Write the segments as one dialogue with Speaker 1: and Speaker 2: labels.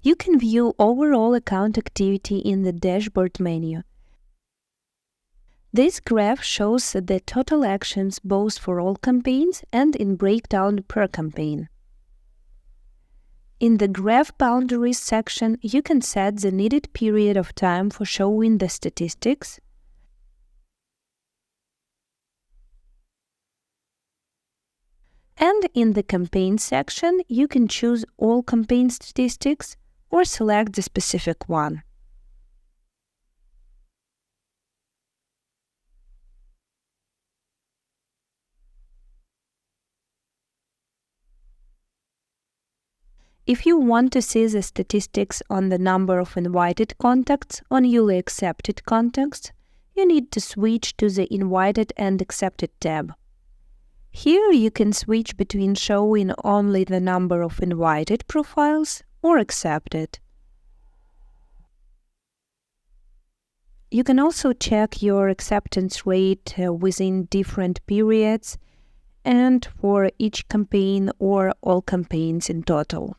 Speaker 1: You can view overall account activity in the dashboard menu. This graph shows the total actions both for all campaigns and in breakdown per campaign. In the Graph Boundaries section, you can set the needed period of time for showing the statistics, and in the Campaign section, you can choose all campaign statistics or select the specific one. If you want to see the statistics on the number of invited contacts or newly accepted contacts, you need to switch to the Invited and Accepted tab. Here you can switch between showing only the number of invited profiles or accepted. You can also check your acceptance rate within different periods and for each campaign or all campaigns in total.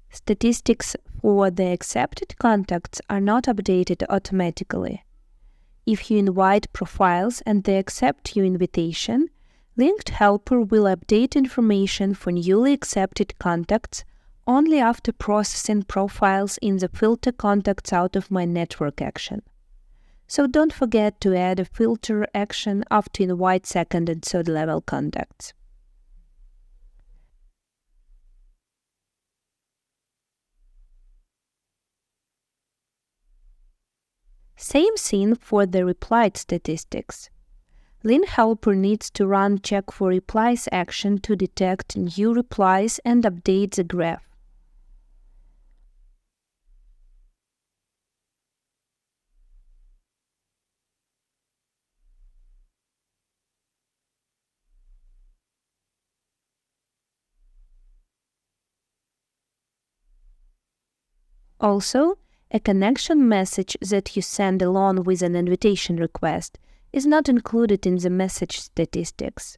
Speaker 1: Statistics for the accepted contacts are not updated automatically. If you invite profiles and they accept your invitation, Linked Helper will update information for newly accepted contacts only after processing profiles in the Filter Contacts out of my network action. So don't forget to add a filter action after invite second and third level contacts. Same scene for the replied statistics. Link Helper needs to run Check for Replies action to detect new replies and update the graph. Also, a connection message that you send along with an invitation request is not included in the message statistics.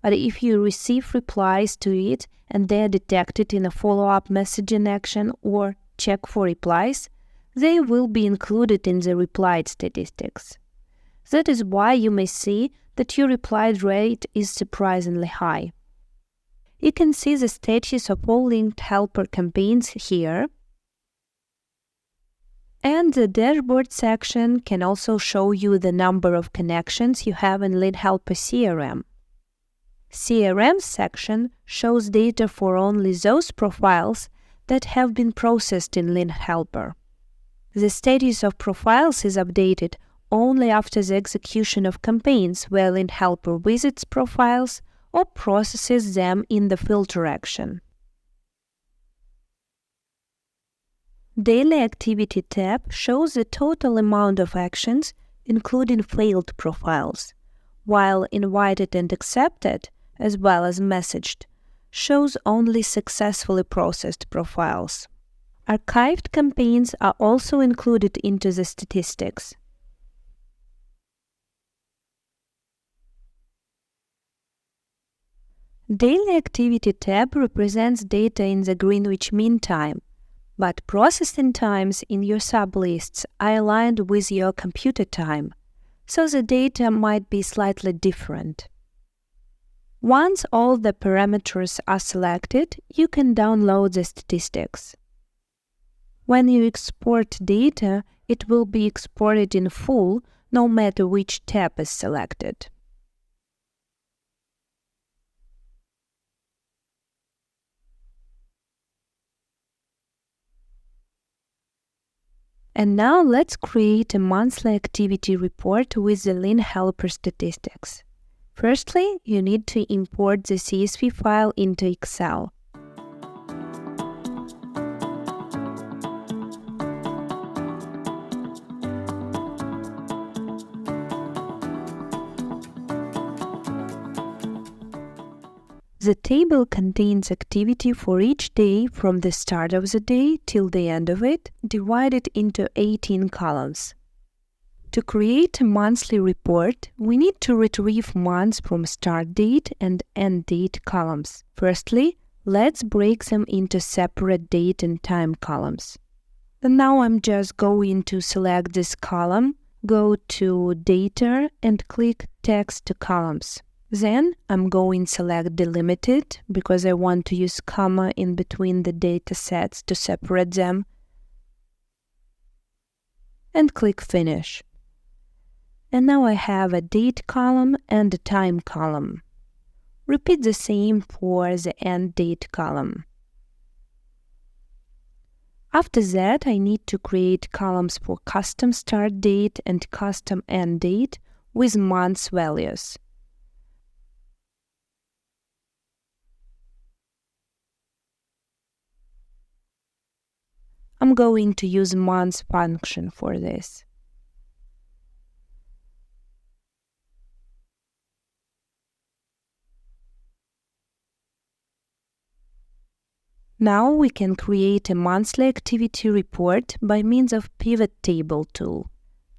Speaker 1: But if you receive replies to it and they are detected in a follow-up messaging action or check for replies, they will be included in the replied statistics. That is why you may see that your replied rate is surprisingly high. You can see the status of all Linked Helper campaigns here. And the dashboard section can also show you the number of connections you have in Linked Helper CRM. CRM section shows data for only those profiles that have been processed in Linked Helper. The status of profiles is updated only after the execution of campaigns where Linked Helper visits profiles or processes them in the filter action. Daily Activity tab shows the total amount of actions, including failed profiles, while Invited and Accepted, as well as Messaged, shows only successfully processed profiles. Archived campaigns are also included into the statistics. Daily Activity tab represents data in the Greenwich Mean Time, but processing times in your sublists are aligned with your computer time, so the data might be slightly different. Once all the parameters are selected, you can download the statistics. When you export data, it will be exported in full, no matter which tab is selected. And now let's create a monthly activity report with the Linked Helper statistics. Firstly, you need to import the CSV file into Excel. The table contains activity for each day from the start of the day till the end of it, divided into 18 columns. To create a monthly report, we need to retrieve months from start date and end date columns. Firstly, let's break them into separate date and time columns. And now I'm just going to select this column, go to Data and click Text to Columns. Then I'm going to select Delimited because I want to use comma in between the data sets to separate them. And click Finish. And now I have a date column and a time column. Repeat the same for the end date column. After that, I need to create columns for custom start date and custom end date with months values. I'm going to use months function for this. Now we can create a monthly activity report by means of Pivot Table tool.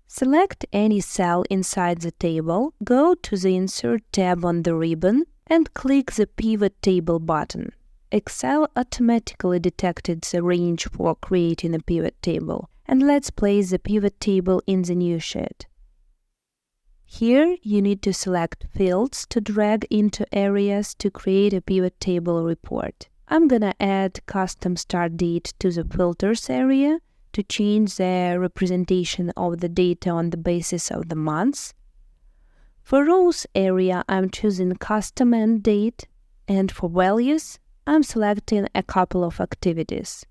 Speaker 1: Select any cell inside the table, go to the Insert tab on the ribbon, and click the Pivot Table button. Excel automatically detected the range for creating a pivot table, and let's place the pivot table in the new sheet. Here you need to select fields to drag into areas to create a pivot table report. I'm gonna add custom start date to the filters area to change the representation of the data on the basis of the months. For rows area, I'm choosing custom end date, and for values, I'm selecting a couple of activities.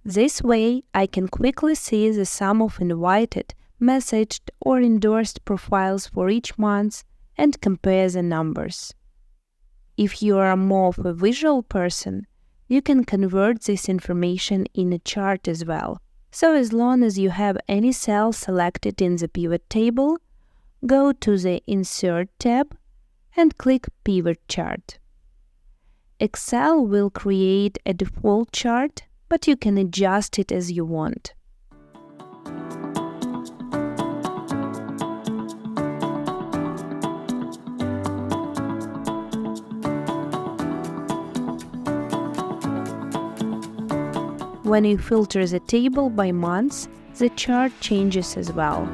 Speaker 1: This way, I can quickly see the sum of invited, messaged, or endorsed profiles for each month and compare the numbers. If you are more of a visual person, you can convert this information in a chart as well. So as long as you have any cell selected in the pivot table, go to the Insert tab and click Pivot Chart. Excel will create a default chart, but you can adjust it as you want. When you filter the table by months, the chart changes as well.